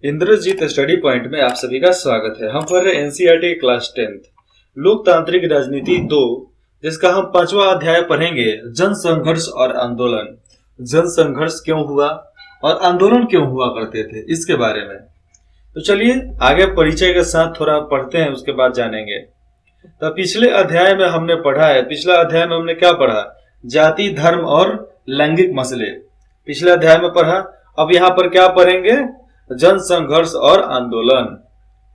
Indrajit study point में आप सभी का स्वागत है। हम पढ़ रहे एनसीईआरटी क्लास 10th लोकतांत्रिक राजनीति 2, जिसका हम 5वां अध्याय पढ़ेंगे, जन संघर्ष और आंदोलन। जन संघर्ष क्यों हुआ और आंदोलन क्यों हुआ करते थे, इसके बारे में। तो चलिए आगे परिचय के साथ थोड़ा पढ़ते हैं, उसके बाद जानेंगे। तो पिछले अध्याय में हमने पढ़ा है, पिछला अध्याय में हमने क्या पढ़ा? जाति, धर्म और लैंगिक मसले पिछले अध्याय में पढ़ा। अब यहाँ पर क्या पढ़ेंगे? जन संघर्ष और आंदोलन।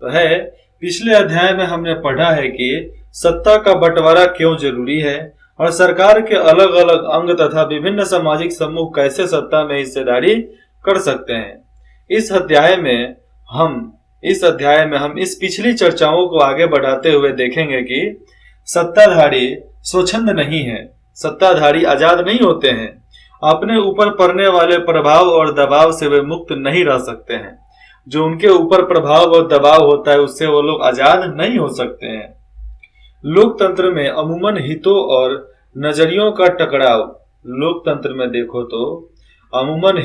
तो है, पिछले अध्याय में हमने पढ़ा है कि सत्ता का बंटवारा क्यों जरूरी है और सरकार के अलग अलग अंग तथा विभिन्न सामाजिक समूह कैसे सत्ता में हिस्सेदारी कर सकते हैं। इस अध्याय में हम इस पिछली चर्चाओं को आगे बढ़ाते हुए देखेंगे कि सत्ताधारी स्वच्छंद नहीं है, सत्ताधारी आजाद नहीं होते हैं, अपने ऊपर पड़ने वाले प्रभाव और दबाव से वे मुक्त नहीं रह सकते हैं। जो उनके ऊपर प्रभाव और दबाव होता है, उससे वो लोग आजाद नहीं हो सकते हैं। लोकतंत्र में अमूमन हितों और नजरियों का टकराव। लोकतंत्र में देखो तो अमूमन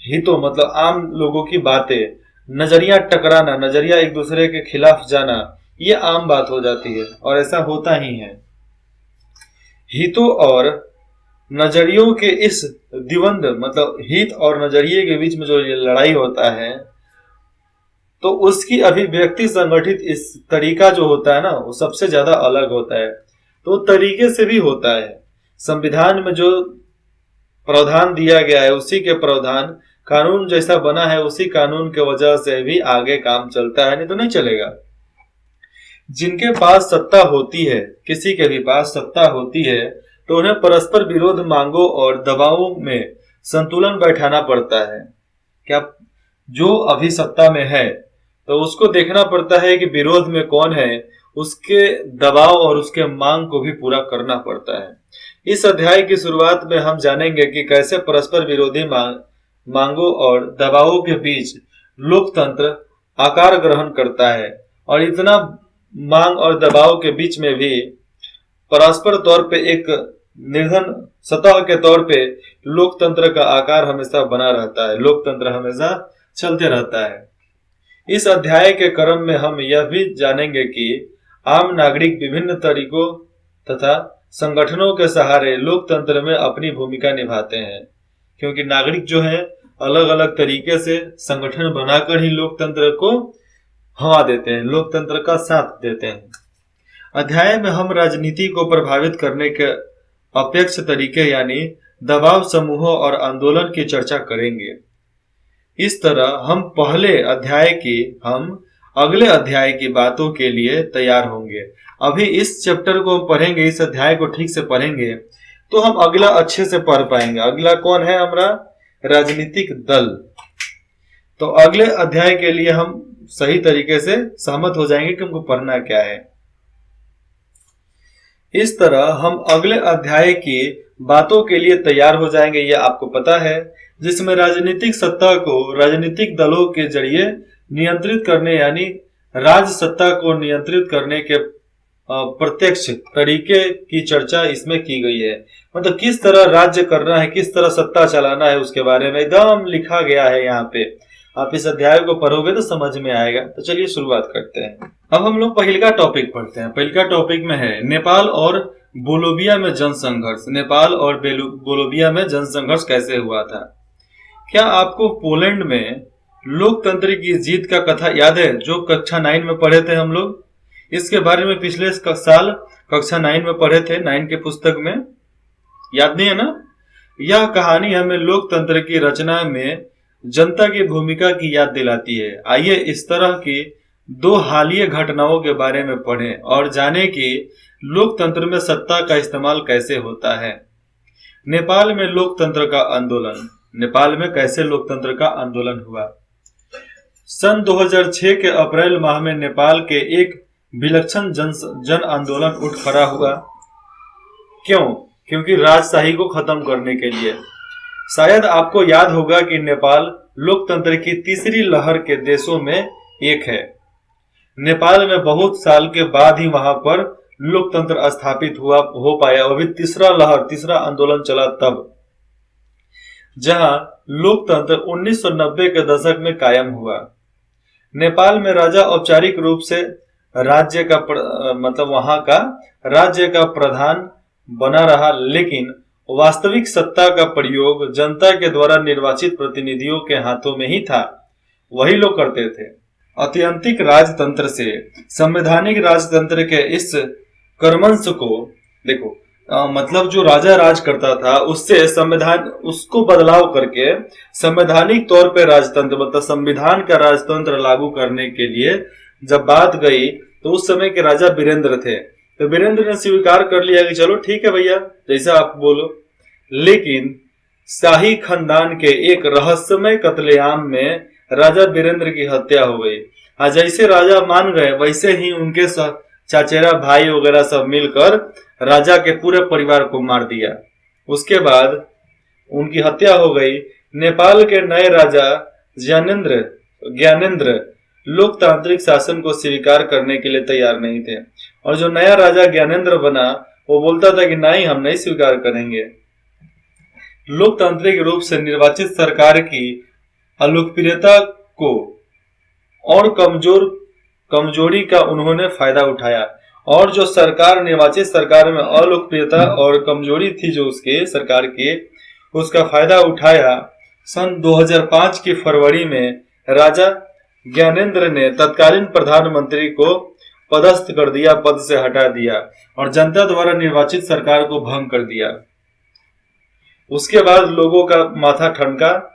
हितों मतलब आम लोगों की बातें, नजरिया टकराना, नजरिया एक दूसरे के खिलाफ जाना, ये आम बात हो जाती है और ऐसा होता ही है। हितों और नजरियों के इस द्वंद मतलब हित और नजरिए के बीच में जो ये लड़ाई होता है, तो उसकी अभिव्यक्ति संगठित इस तरीका जो होता है ना, वो सबसे ज्यादा अलग होता है। तो तरीके से भी होता है। संविधान में जो प्रावधान दिया गया है, उसी के प्रावधान, कानून जैसा बना है, उसी कानून के वजह से भी आगे काम चलता है, नहीं तो नहीं चलेगा। जिनके पास सत्ता होती है, किसी के भी पास सत्ता होती है, तो उन्हें परस्पर विरोध मांगों और दबावों में संतुलन बैठाना पड़ता है। क्या जो अभी सत्ता में है, तो उसको देखना पड़ता है कि विरोध में कौन है, उसके दबाव और उसके मांग को भी पूरा करना पड़ता है। इस अध्याय की शुरुआत में हम जानेंगे कि कैसे परस्पर विरोधी मांगों और दबावों के बीच लोकतंत्र आकार ग्रहण करता है, और इतना मांग और दबाव के बीच में भी परस्पर तौर पे एक निर्धन सतह के तौर पे लोकतंत्र का आकार हमेशा बना रहता है, लोकतंत्र हमेशा चलते रहता है। इस अध्याय के क्रम में हम यह भी जानेंगे कि आम नागरिक विभिन्न तरीकों तथा संगठनों के सहारे लोकतंत्र में अपनी भूमिका निभाते हैं, क्योंकि नागरिक जो है अलग अलग तरीके से संगठन बनाकर ही लोकतंत्र को हवा देते हैं, लोकतंत्र का साथ देते हैं। अध्याय में हम राजनीति को प्रभावित करने के अपेक्ष तरीके यानी दबाव समूहों और आंदोलन की चर्चा करेंगे। इस तरह हम अगले अध्याय की बातों के लिए तैयार होंगे। अभी इस चैप्टर को पढ़ेंगे, इस अध्याय को ठीक से पढ़ेंगे तो हम अगला अच्छे से पढ़ पाएंगे। अगला कौन है हमारा? राजनीतिक दल। तो अगले अध्याय के लिए हम सही तरीके से सहमत हो जाएंगे कि हमको पढ़ना क्या है। इस तरह हम अगले अध्याय की बातों के लिए तैयार हो जाएंगे, ये आपको पता है, जिसमें राजनीतिक सत्ता को राजनीतिक दलों के जरिए नियंत्रित करने यानी राज सत्ता को नियंत्रित करने के प्रत्यक्ष तरीके की चर्चा इसमें की गई है। मतलब किस तरह राज्य करना है, किस तरह सत्ता चलाना है, उसके बारे में एकदम लिखा गया है यहाँ पे। आप इस अध्याय को पढ़ोगे तो समझ में आएगा। तो चलिए शुरुआत करते हैं। अब हम लोग पहला टॉपिक पढ़ते हैं। पहला टॉपिक में है नेपाल और बोलोविया में जनसंघर्ष। नेपाल और बोलोविया में जनसंघर्ष कैसे हुआ था? क्या आपको पोलैंड में लोकतंत्र की जीत का कथा याद है, जो कक्षा 9 में पढ़े थे हम लोग? इसके बारे में पिछले साल कक्षा 9 में पढ़े थे, 9 के पुस्तक में। याद नहीं है ना? यह कहानी हमें लोकतंत्र की रचना में जनता की भूमिका की याद दिलाती है। आइए इस तरह की दो हालिया घटनाओं के बारे में पढ़ें और जानें कि लोकतंत्र में सत्ता का इस्तेमाल कैसे होता है। नेपाल में लोकतंत्र का आंदोलन। नेपाल में कैसे लोकतंत्र का आंदोलन हुआ? सन 2006 के अप्रैल माह में नेपाल के एक विलक्षण जन आंदोलन उठ खड़ा हुआ। क्यों? क्योंकि राजशाही को खत्म करने के लिए। शायद आपको याद होगा कि नेपाल लोकतंत्र की तीसरी लहर के देशों में एक है। नेपाल में बहुत साल के बाद ही वहां पर लोकतंत्र स्थापित हो पाया। अभी तीसरा आंदोलन चला तब। जहां लोकतंत्र 1990 के दशक में कायम हुआ। नेपाल में राजा औपचारिक रूप से राज्य का मतलब वहां का राज्य का प्रधान बना रहा, लेकिन वास्तविक सत्ता का प्रयोग जनता के द्वारा निर्वाचित प्रतिनिधियों के हाथों में ही था, वही लोग करते थे। अत्यंतिक राजतंत्र से संवैधानिक राजतंत्र के इस कर्मंश को देखो, मतलब जो राजा राज करता था उससे संविधान उसको बदलाव करके संवैधानिक तौर पे राजतंत्र मतलब संविधान का राजतंत्र लागू करने के लिए जब बात गई तो उस समय के राजा वीरेंद्र थे। तो वीरेंद्र ने स्वीकार कर लिया कि चलो ठीक है भैया, जैसा आप बोलो। लेकिन शाही खानदान के एक रहस्यमय कत्लेआम में राजा वीरेंद्र की हत्या हो गई। जैसे राजा मान गए वैसे ही उनके चाचेरा भाई वगैरह सब मिलकर राजा के पूरे परिवार को मार दिया। उसके बाद उनकी हत्या हो गई। नेपाल के नए राजा ज्ञानेन्द्र लोकतांत्रिक शासन को स्वीकार करने के लिए तैयार नहीं थे, और जो नया राजा ज्ञानेन्द्र बना वो बोलता था कि नहीं, हम नहीं स्वीकार करेंगे। लोकतांत्रिक रूप से निर्वाचित सरकार की अलोकप्रियता को और कमजोरी का उन्होंने फायदा उठाया, और जो सरकार निर्वाचित सरकार में अलोकप्रियता और कमजोरी थी जो उसके सरकार की, उसका फायदा उठाया। सन 2005 की फरवरी में राजा ज्ञानेन्द्र ने तत्कालीन प्रधानमंत्री को पदस्थ कर दिया, पद से हटा दिया और जनता द्वारा निर्वाचित सरकार को भंग कर दिया। उसके बाद लोगों का माथा ठनका।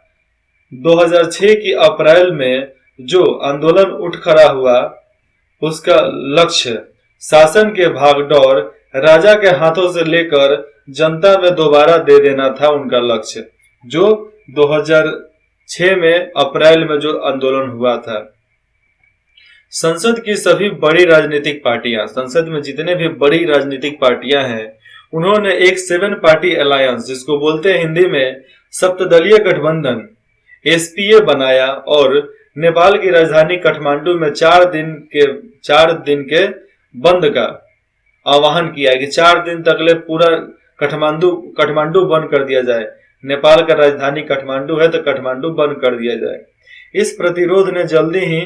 2006 की अप्रैल में जो आंदोलन उठ खड़ा हुआ, उसका लक्ष्य शासन के भागदौड़ राजा के हाथों से लेकर जनता में दोबारा दे देना था उनका लक्ष्य, जो 2006 में अप्रैल में जो आंदोलन हुआ था। संसद की सभी बड़ी राजनीतिक पार्टियां, संसद में जितने भी बड़ी राजनीतिक पार्टियां हैं, उन्होंने एक 7 पार्टी अलायंस, जिसको बोलते हैं हिंदी में सप्तदलीय गठबंधन, एसपीए बनाया और नेपाल की राजधानी काठमांडू में 4 दिन के बंद का आह्वान किया कि 4 दिन तक ले पूरा काठमांडू बंद कर दिया जाए। नेपाल का राजधानी काठमांडू है तो काठमांडू बंद कर दिया जाए। इस प्रतिरोध ने जल्दी ही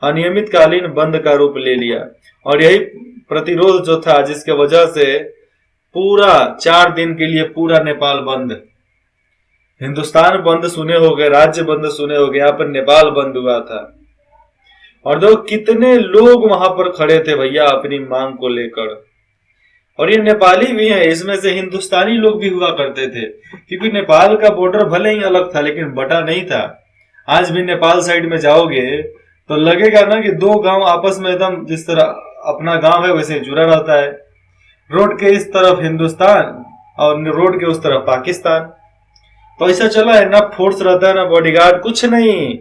अनियमितकालीन बंद का रूप ले लिया, और यही प्रतिरोध जो था जिसके वजह से पूरा 4 दिन के लिए पूरा नेपाल बंद, हिंदुस्तान बंद सुने हो गए, राज्य बंद सुने हो गए, यहाँ पर नेपाल बंद हुआ था। और देखो कितने लोग वहां पर खड़े थे भैया अपनी मांग को लेकर, और ये नेपाली भी हैं, इसमें से हिंदुस्तानी लोग भी हुआ करते थे, क्योंकि नेपाल का बॉर्डर भले ही अलग था लेकिन बटा नहीं था। आज भी नेपाल साइड में जाओगे तो लगेगा ना कि 2 गांव आपस में एकदम जिस तरह अपना गांव है वैसे जुड़ा रहता है। रोड के इस तरफ हिंदुस्तान और रोड के उस तरफ पाकिस्तान, तो ऐसा चला है ना, फोर्स रहता है ना बॉडीगार्ड, कुछ नहीं।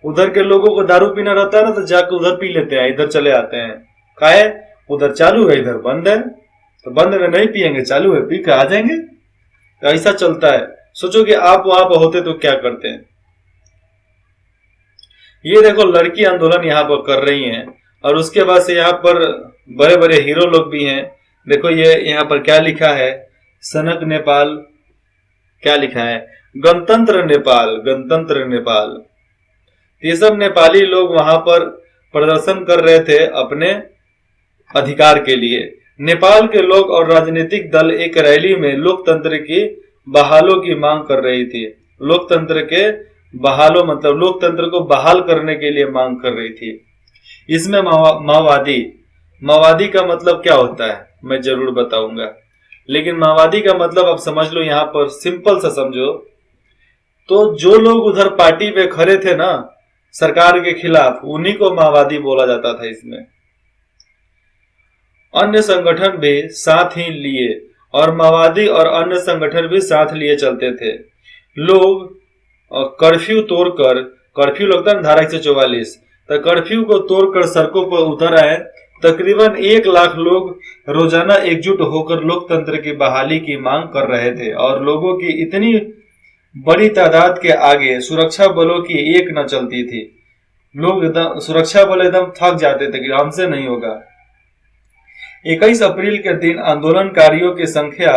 उधर के लोगों को दारू पीना रहता है ना, तो जाकर उधर पी लेते हैं, इधर चले आते हैं। काहे, उधर चालू है इधर बंद है, तो बंद में नहीं पियेंगे, चालू है पी के आ जाएंगे। तो ऐसा चलता है। सोचो कि आप वहां पर होते तो क्या करते हैं। ये देखो लड़की आंदोलन यहाँ पर कर रही हैं, और उसके बाद से यहाँ पर बड़े बड़े हीरो लोग भी हैं। देखो ये यहाँ पर क्या लिखा है, सनक नेपाल, क्या लिखा है, गणतंत्र नेपाल, गणतंत्र नेपाल। ये सब नेपाली लोग वहां पर प्रदर्शन कर रहे थे अपने अधिकार के लिए। नेपाल के लोग और राजनीतिक दल एक रैली में लोकतंत्र की बहालों की मांग कर रही थी। लोकतंत्र के बहालों मतलब लोकतंत्र को बहाल करने के लिए मांग कर रही थी। इसमें माओवादी का मतलब क्या होता है मैं जरूर बताऊंगा, लेकिन माओवादी का मतलब आप समझ लो, यहाँ पर सिंपल सा समझो। तो जो लोग उधर पार्टी पे खड़े थे ना सरकार के खिलाफ, उन्हीं को माओवादी बोला जाता था। इसमें अन्य संगठन भी साथ ही लिए, और माओवादी और अन्य संगठन भी साथ लिए चलते थे। लोग कर्फ्यू तोड़कर, कर्फ्यू लगता है धारा 144, तो कर्फ्यू को तोड़कर सड़कों पर उतर आए। तकरीबन 1 लाख लोग रोजाना एकजुट होकर लोकतंत्र की बहाली की मांग कर रहे थे, और लोगों की इतनी बड़ी तादाद के आगे सुरक्षा बलों की एक न चलती थी। लोग एकदम सुरक्षा बल एकदम थक जाते थे कि हमसे नहीं होगा। 21 अप्रैल के दिन आंदोलनकारियों की संख्या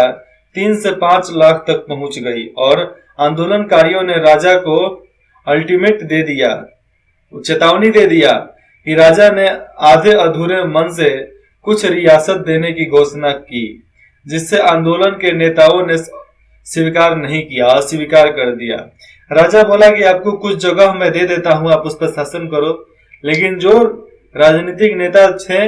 3 से 5 लाख तक पहुंच गई, और आंदोलनकारियों ने राजा को अल्टीमेट दे दिया, चेतावनी दे दिया कि राजा ने आधे अधूरे मन से कुछ रियासत देने की घोषणा की, जिससे आंदोलन के नेताओं ने स्वीकार नहीं किया, अस्वीकार कर दिया। राजा बोला कि आपको कुछ जगह मैं दे देता हूं, आप उस पर शासन करो। लेकिन जो राजनीतिक नेता थे,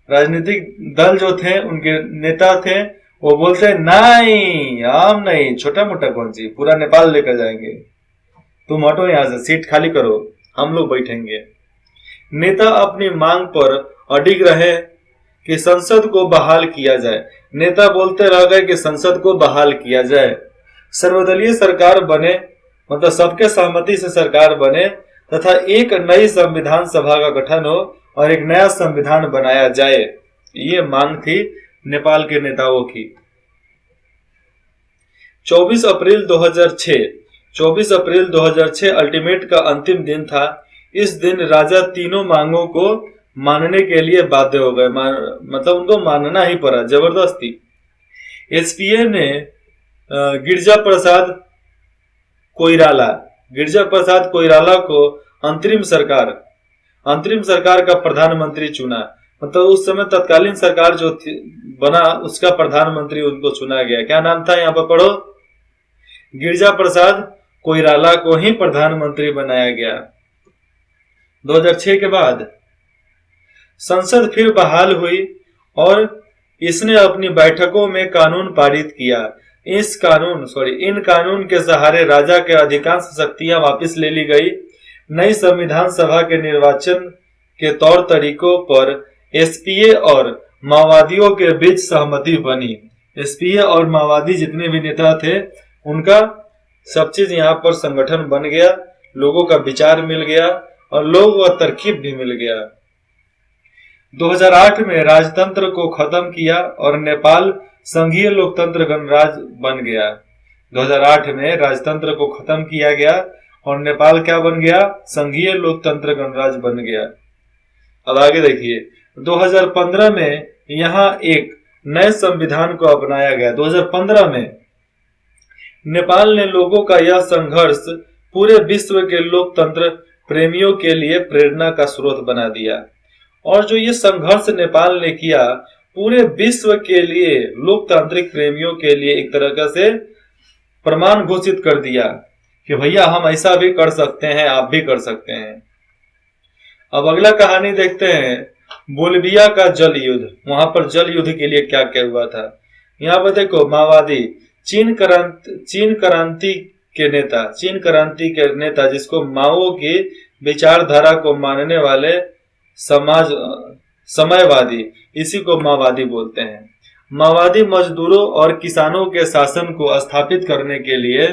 राजनीतिक दल जो थे, उनके नेता थे, वो बोलते नहीं, हम नहीं, छोटा मोटा कौन सी, पूरा नेपाल लेकर जाएंगे, तुम हटो यहाँ से, सीट खाली करो, हम लोग बैठेंगे। नेता अपनी मांग पर अडिग रहे कि संसद को बहाल किया जाए। नेता बोलते रह गए कि संसद को बहाल किया जाए, सर्वदलीय सरकार बने, मतलब सबके सहमति से सरकार बने, तथा एक नई संविधान सभा का गठन हो और एक नया संविधान बनाया जाए। ये मांग थी नेपाल के नेताओं की। 24 अप्रैल 2006 अल्टीमेट का अंतिम दिन था। इस दिन राजा तीनों मांगों को मानने के लिए बाध्य हो गए, मतलब उनको मानना ही पड़ा जबरदस्ती। एसपीए ने गिरजा प्रसाद कोइराला को अंतरिम सरकार का प्रधानमंत्री चुना। मतलब उस समय तत्कालीन सरकार जो बना, उसका प्रधानमंत्री उनको चुना गया। क्या नाम था, यहाँ पर पढ़ो, गिरजा प्रसाद कोइराला को ही प्रधानमंत्री बनाया गया। 2006 के बाद संसद फिर बहाल हुई और इसने अपनी बैठकों में कानून पारित किया। इन कानून के सहारे राजा के अधिकांश शक्तियां वापस ले ली गई। नई संविधान सभा के निर्वाचन के तौर तरीकों पर एसपीए और माओवादियों के बीच सहमति बनी। एसपीए और माओवादी जितने भी नेता थे, उनका सब चीज यहाँ पर संगठन बन गया, लोगों का विचार मिल गया और लोगों का तरकीब भी मिल गया। 2008 में राजतंत्र को खत्म किया और नेपाल संघीय लोकतंत्र गणराज बन गया। 2008 में राजतंत्र को खत्म किया गया और नेपाल क्या बन गया, संघीय लोकतंत्र गणराज बन गया। अब आगे देखिए, 2015 में यहाँ एक नए संविधान को अपनाया गया। 2015 में नेपाल ने लोगों का यह संघर्ष पूरे विश्व के लोकतंत्र प्रेमियों के लिए प्रेरणा का स्रोत बना दिया। और जो ये संघर्ष नेपाल ने किया, पूरे विश्व के लिए लोकतांत्रिक प्रेमियों के लिए एक तरह से प्रमाण घोषित कर दिया कि भैया हम ऐसा भी कर सकते हैं, आप भी कर सकते हैं। अब अगला कहानी देखते हैं, बोलिविया का जल युद्ध। वहां पर जल युद्ध के लिए क्या क्या हुआ था। यहाँ पर देखो, माओवादी चीन क्रांति के नेता जिसको माओ की विचारधारा को मानने वाले समयवादी, इसी को माओवादी बोलते हैं। माओवादी मजदूरों और किसानों के शासन को स्थापित करने के लिए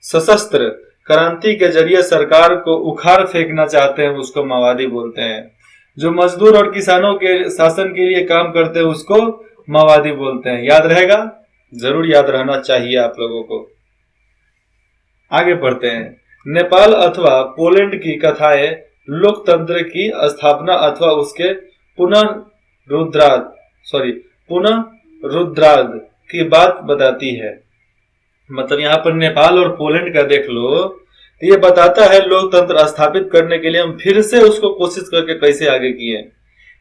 सशस्त्र क्रांति के जरिए सरकार को उखाड़ फेंकना चाहते हैं, उसको माओवादी बोलते हैं। जो मजदूर और किसानों के शासन के लिए काम करते हैं, उसको माओवादी बोलते हैं। याद रहेगा, जरूर याद रहना चाहिए आप लोगों को। आगे बढ़ते हैं। नेपाल अथवा पोलैंड की कथाएं लोकतंत्र की स्थापना अथवा उसके पुनरुद्धार की बात बताती है। मतलब यहाँ पर नेपाल और पोलैंड का देख लो, तो ये बताता है लोकतंत्र स्थापित करने के लिए हम फिर से उसको कोशिश करके कैसे आगे किए।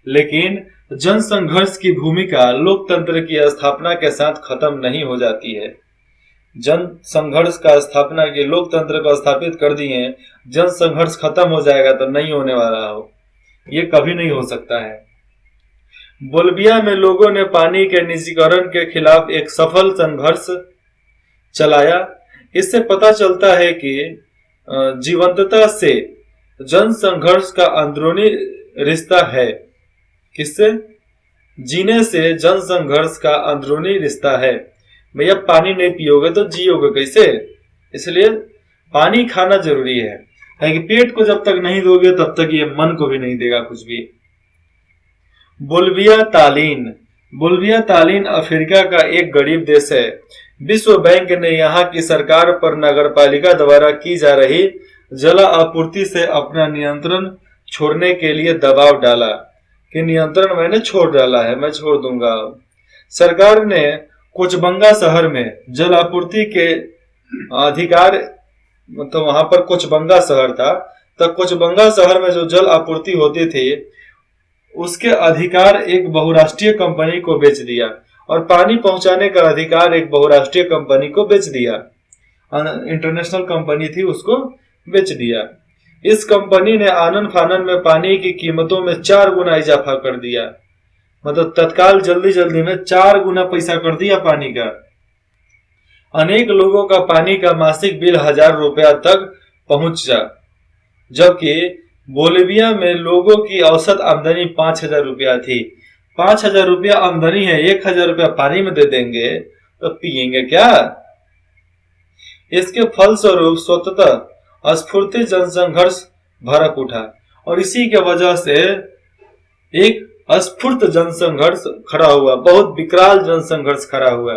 लेकिन जन संघर्ष की भूमिका लोकतंत्र की स्थापना के साथ खत्म नहीं हो जाती है। जन संघर्ष का स्थापना के लोकतंत्र को स्थापित कर दिए, जन संघर्ष खत्म हो जाएगा तो नहीं होने वाला हो, ये कभी नहीं हो सकता है। बोलिविया में लोगों ने पानी के निजीकरण के खिलाफ एक सफल संघर्ष चलाया। इससे पता चलता है कि जीवंतता से जन संघर्ष का अंदरूनी रिश्ता है। किससे? जीने से जन संघर्ष का अंदरूनी रिश्ता है। भैया पानी नहीं पियोगे तो जियोगे कैसे? इसलिए पानी खाना जरूरी है, कि पेट को जब तक नहीं दोगे तब तक ये मन को भी नहीं देगा कुछ भी। बोलिविया तालीन अफ्रीका का एक गरीब देश है। विश्व बैंक ने यहाँ की सरकार पर नगरपालिका द्वारा की जा रही जल आपूर्ति से अपना नियंत्रण छोड़ने के लिए दबाव डाला कि नियंत्रण मैंने छोड़ डाला है, मैं छोड़ दूंगा। सरकार ने कोचबंगा शहर में जल आपूर्ति के अधिकार, मतलब वहां पर कोचबंगा शहर था, तो कोचबंगा शहर में जो जल आपूर्ति होती थी उसके अधिकार एक बहुराष्ट्रीय कंपनी को बेच दिया, और पानी पहुंचाने का अधिकार एक बहुराष्ट्रीय कंपनी को बेच दिया। इंटरनेशनल कंपनी थी, उसको बेच दिया। इस कंपनी ने आनन फानन में पानी की कीमतों में 4 गुना इजाफा कर दिया, मतलब तत्काल जल्दी जल्दी में 4 गुना पैसा कर दिया पानी का। अनेक लोगों का पानी का मासिक बिल 1000 रुपया तक पहुंच जा, जबकि बोलिविया में लोगों की औसत आमदनी 5000 रुपया थी। 5000 रुपया आमदनी है, 1000 रुपया पानी में दे देंगे तो पिएंगे क्या? इसके फलस्वरूप स्वतः स्फूर्ति जनसंघर्ष भड़क उठा, और इसी के वजह से एक स्फूर्त जनसंघर्ष खड़ा हुआ, बहुत विकराल जनसंघर्ष खड़ा हुआ।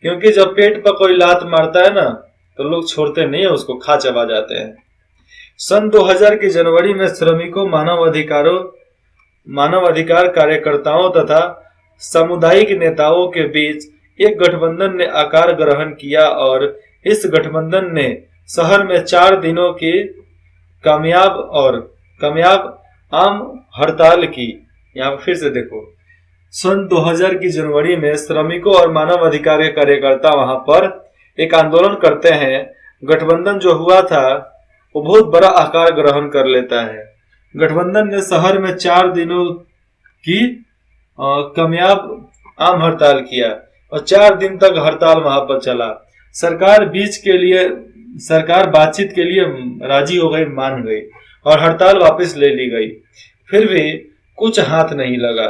क्योंकि जब पेट पर कोई लात मारता है ना, तो लोग छोड़ते नहीं है, उसको खा चबा जाते हैं। सन 2000 की जनवरी में श्रमिकों, मानव अधिकार कार्यकर्ताओं तथा सामुदायिक नेताओं के बीच एक गठबंधन ने आकार ग्रहण किया, और इस गठबंधन ने शहर में 4 दिनों की कामयाब आम हड़ताल की। यहाँ फिर से देखो, सन 2000 की जनवरी में श्रमिकों और मानव अधिकार के कार्यकर्ता वहां पर एक आंदोलन करते हैं। गठबंधन जो हुआ था वो बहुत बड़ा आकार ग्रहण कर लेता है। गठबंधन ने शहर में 4 दिनों की कामयाब आम हड़ताल किया, और 4 दिन तक हड़ताल वहां पर चला। सरकार बातचीत के लिए राजी हो गई, मान गई, और हड़ताल वापस ले ली गई। फिर भी कुछ हाथ नहीं लगा।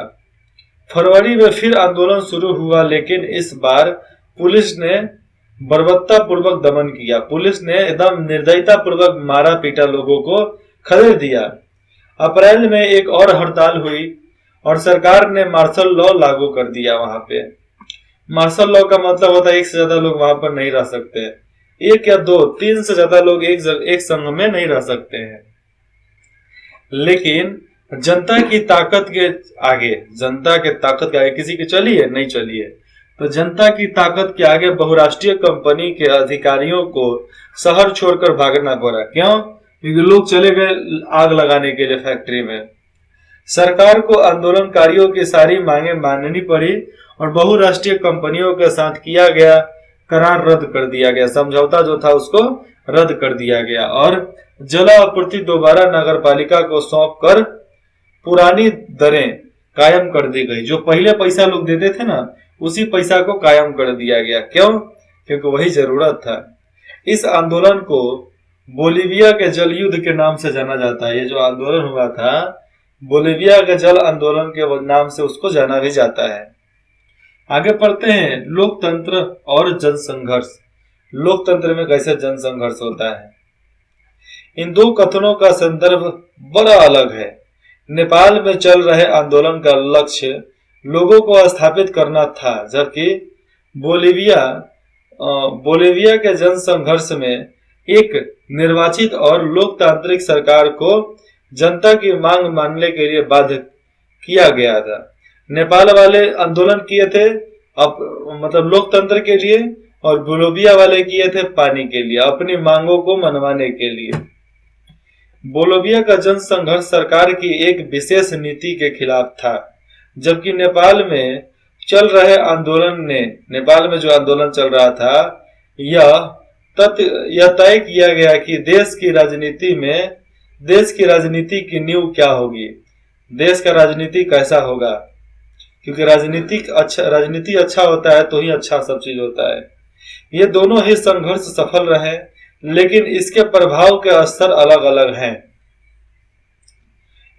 फरवरी में फिर आंदोलन शुरू हुआ, लेकिन इस बार पुलिस ने बर्बरता पूर्वक दमन किया। पुलिस ने एकदम निर्दयता पूर्वक मारा पीटा, लोगों को खदेड़ दिया। अप्रैल में एक और हड़ताल हुई और सरकार ने मार्शल लॉ लागू कर दिया। वहां पे मार्शल लॉ का मतलब होता है एक से ज्यादा लोग वहां पर नहीं रह सकते, 1 या 2, 3 से ज्यादा लोग एक संघ में नहीं रह सकते हैं। लेकिन जनता की ताकत के आगे किसी की चली है? नहीं चली है। तो जनता की ताकत के आगे बहुराष्ट्रीय कंपनी के अधिकारियों को शहर छोड़कर भागना पड़ा। क्यों? क्योंकि लोग चले गए आग लगाने के लिए फैक्ट्री में। सरकार को आंदोलनकारियों की सारी मांगे माननी पड़ी, और बहुराष्ट्रीय कंपनियों के साथ किया गया करार रद्द कर दिया गया। समझौता जो था उसको रद्द कर दिया गया, और जल आपूर्ति दोबारा नगरपालिका को सौंप कर पुरानी दरें कायम कर दी गई। जो पहले पैसा लोग देते थे ना, उसी पैसा को कायम कर दिया गया। क्यों? क्योंकि वही जरूरत था। इस आंदोलन को बोलिविया के जल युद्ध के नाम से जाना जाता है। ये जो आंदोलन हुआ था, बोलिविया के जल आंदोलन के नाम से उसको जाना भी जाता है। आगे पढ़ते हैं, लोकतंत्र और जनसंघर्ष। लोकतंत्र में कैसे जनसंघर्ष होता है? इन दो कथनों का संदर्भ बड़ा अलग है। नेपाल में चल रहे आंदोलन का लक्ष्य लोगों को स्थापित करना था, जबकि बोलिविया के जनसंघर्ष में एक निर्वाचित और लोकतांत्रिक सरकार को जनता की मांग मानने के लिए बाध्य किया गया था। नेपाल वाले आंदोलन किए थे मतलब लोकतंत्र के लिए, और बोलिविया वाले किए थे पानी के लिए, अपनी मांगों को मनवाने के लिए। बोलिविया का जनसंघर्ष सरकार की एक विशेष नीति के खिलाफ था, जबकि नेपाल में जो आंदोलन चल रहा था, यह तय किया गया कि देश की राजनीति की नींव क्या होगी, देश का राजनीति कैसा होगा। क्योंकि राजनीति अच्छा होता है तो ही अच्छा सब चीज होता है। ये दोनों ही संघर्ष सफल रहे, लेकिन इसके प्रभाव के स्तर अलग अलग हैं।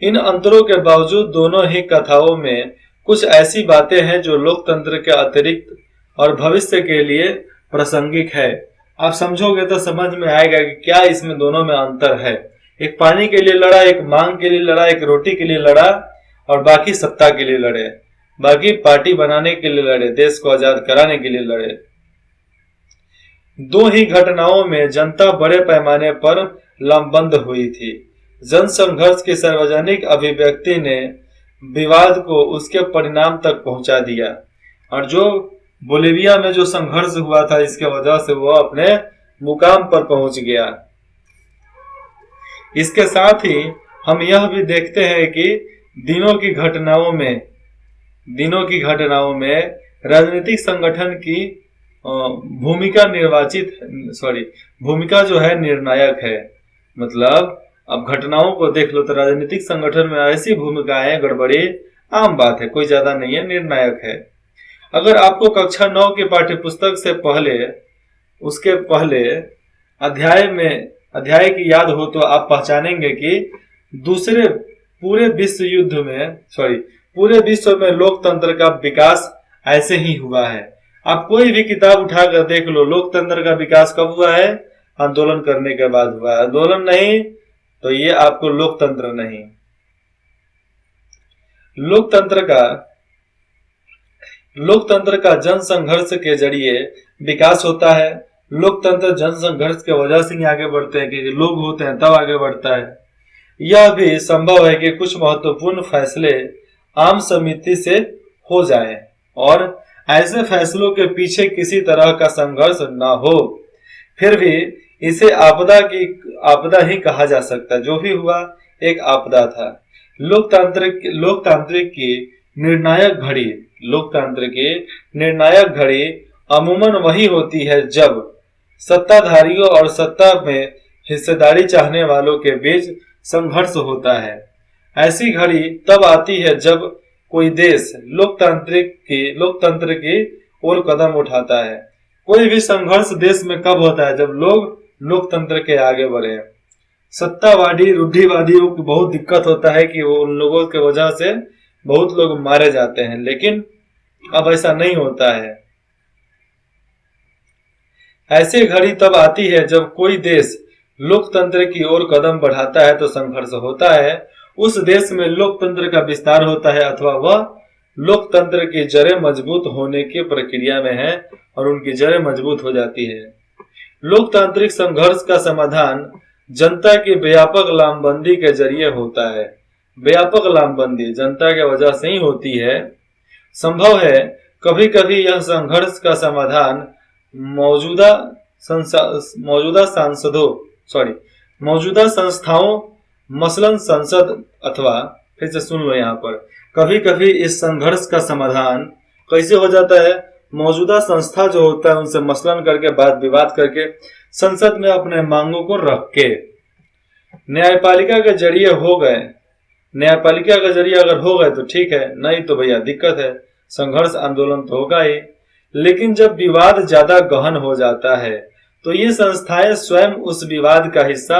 इन अंतरों के बावजूद दोनों ही कथाओं में कुछ ऐसी बातें हैं जो लोकतंत्र के अतिरिक्त और भविष्य के लिए प्रासंगिक है। आप समझोगे तो समझ में आएगा कि क्या इसमें दोनों में अंतर है। एक पानी के लिए लड़ा, एक मांग के लिए लड़ा, एक रोटी के लिए लड़ा, और बाकी सत्ता के लिए लड़े, बाकी पार्टी बनाने के लिए लड़े, देश को आजाद कराने के लिए लड़े। दो ही घटनाओं में जनता बड़े पैमाने पर लामबंद हुई थी। जनसंघर्ष की सार्वजनिक अभिव्यक्ति ने विवाद को उसके परिणाम तक पहुंचा दिया, और जो बोलिविया में जो संघर्ष हुआ था, इसके वजह से वो अपने मुकाम पर पहुंच गया। इसके साथ ही हम यह भी देखते हैं कि दिनों की घटनाओं में राजनीतिक संगठन की भूमिका जो है निर्णायक है। मतलब अब घटनाओं को देख लो तो राजनीतिक संगठन में ऐसी भूमिकाएं गड़बड़ी आम बात है, कोई ज्यादा नहीं है, निर्णायक है। अगर आपको कक्षा 9 के पाठ्य पुस्तक से उसके पहले अध्याय की याद हो तो आप पहचानेंगे कि पूरे विश्व में लोकतंत्र का विकास ऐसे ही हुआ है। आप कोई भी किताब उठाकर देख लो, लोकतंत्र का विकास कब हुआ है? आंदोलन करने के बाद हुआ है। आंदोलन नहीं तो ये आपको लोकतंत्र नहीं। लोकतंत्र का जन संघर्ष के जरिए विकास होता है। लोकतंत्र जन संघर्ष के वजह से ही आगे बढ़ते हैं, क्योंकि लोग होते हैं तब आगे बढ़ता है। यह भी संभव है कि कुछ महत्वपूर्ण फैसले आम सहमति से हो जाएं और ऐसे फैसलों के पीछे किसी तरह का संघर्ष न हो, फिर भी इसे आपदा ही कहा जा सकता है। जो भी हुआ एक आपदा था। लोकतांत्रिक की निर्णायक घड़ी अमूमन वही होती है जब सत्ताधारियों और सत्ता में हिस्सेदारी चाहने वालों के बीच संघर्ष होता है। ऐसी घड़ी तब आती है जब कोई देश लोकतंत्र की ओर कदम उठाता है। कोई भी संघर्ष देश में कब होता है? जब लोग लोकतंत्र के आगे बढ़े। सत्तावादी रूढ़िवादियों को बहुत दिक्कत होता है कि वो उन लोगों के वजह से बहुत लोग मारे जाते हैं, लेकिन अब ऐसा नहीं होता है। ऐसी घड़ी तब आती है जब कोई देश लोकतंत्र की ओर कदम बढ़ाता है तो संघर्ष होता है। उस देश में लोकतंत्र का विस्तार होता है अथवा वह लोकतंत्र की जड़ें मजबूत होने की प्रक्रिया में है और उनकी जड़ें मजबूत हो जाती है। लोकतांत्रिक संघर्ष का समाधान जनता की व्यापक लामबंदी के जरिए होता है। व्यापक लामबंदी जनता के वजह से ही होती है। संभव है कभी कभी यह संघर्ष का समाधान मौजूदा संस्थाओं मसलन संसद अथवा फिर से सुन लो, यहाँ पर कभी कभी इस संघर्ष का समाधान कैसे हो जाता है? मौजूदा संस्था जो होता है उनसे मसलन करके बात विवाद करके संसद में अपने मांगों को रख के न्यायपालिका के जरिए अगर हो गए तो ठीक है, नहीं तो भैया दिक्कत है, संघर्ष आंदोलन तो होगा ही। लेकिन जब विवाद ज्यादा गहन हो जाता है तो ये संस्थाएं स्वयं उस विवाद का हिस्सा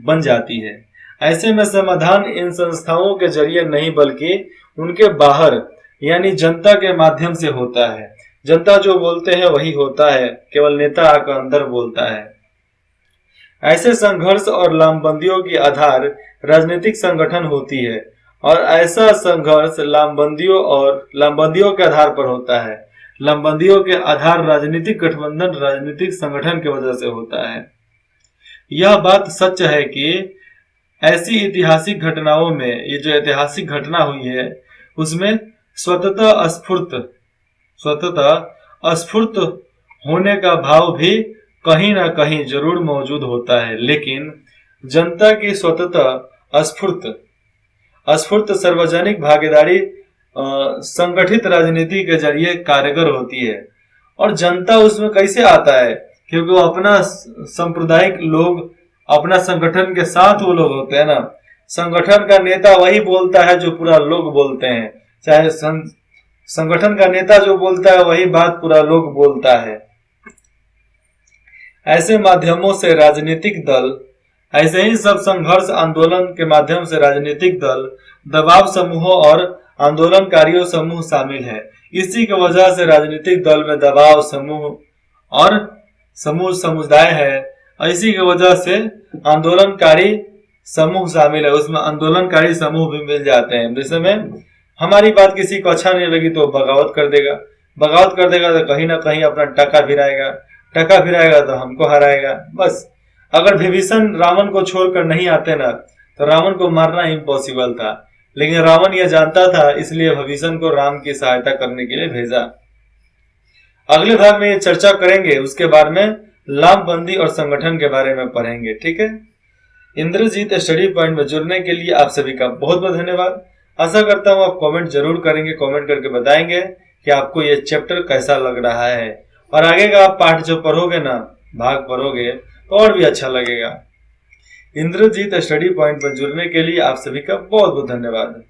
बन जाती है। ऐसे में समाधान इन संस्थाओं के जरिए नहीं बल्कि उनके बाहर यानी जनता के माध्यम से होता है। जनता जो बोलते हैं वही होता है, केवल नेता आकर अंदर बोलता है। ऐसे संघर्ष और लामबंदियों की आधार राजनीतिक संगठन होती है और ऐसा संघर्ष लामबंदियों के आधार पर होता है। लामबंदियों के आधार राजनीतिक गठबंधन राजनीतिक संगठन की वजह से होता है। यह बात सच है कि ऐसी ऐतिहासिक घटनाओं में ये जो ऐतिहासिक घटना हुई है उसमें स्वतः स्फूर्त होने का भाव भी कहीं ना कहीं जरूर मौजूद होता है, लेकिन जनता की स्वतः स्फूर्त सार्वजनिक भागीदारी संगठित राजनीति के जरिए कारगर होती है। और जनता उसमें कैसे आता है? क्योंकि वो अपना सांप्रदायिक लोग अपना संगठन के साथ वो लोग होते हैं ना। संगठन का नेता वही बोलता है जो पूरा लोग बोलते हैं, चाहे संगठन का नेता जो बोलता है वही बात पूरा लोग बोलता है। ऐसे माध्यमों से राजनीतिक दल ऐसे ही सब संघर्ष आंदोलन के माध्यम से राजनीतिक दल दबाव समूहों और आंदोलनकारियों समूह शामिल है। इसी की वजह से राजनीतिक दल में दबाव समूह और समुदाय है। इसी की वजह से आंदोलनकारी समूह शामिल है, उसमें आंदोलनकारी समूह भी मिल जाते हैं। जैसे में हमारी बात किसी को अच्छा नहीं लगी तो बगावत कर देगा तो कहीं ना कहीं अपना टका भिराएगा तो हमको हराएगा। बस अगर विभीषण रावण को छोड़कर नहीं आते ना तो रावण को मारना इम्पॉसिबल था, लेकिन रावण यह जानता था, इसलिए विभीषण को राम की सहायता करने के लिए भेजा। अगले भाग में ये चर्चा करेंगे उसके बारे में लामबंदी और संगठन के बारे में पढ़ेंगे। ठीक है, इंद्रजीत स्टडी पॉइंट में जुड़ने के लिए आप सभी का बहुत बहुत धन्यवाद। आशा करता हूँ आप कमेंट जरूर करेंगे, कमेंट करके बताएंगे कि आपको ये चैप्टर कैसा लग रहा है, और आगे का आप पाठ जो पढ़ोगे ना, भाग पढ़ोगे तो और भी अच्छा लगेगा। इंद्रजीत स्टडी पॉइंट में जुड़ने के लिए आप सभी का बहुत बहुत धन्यवाद।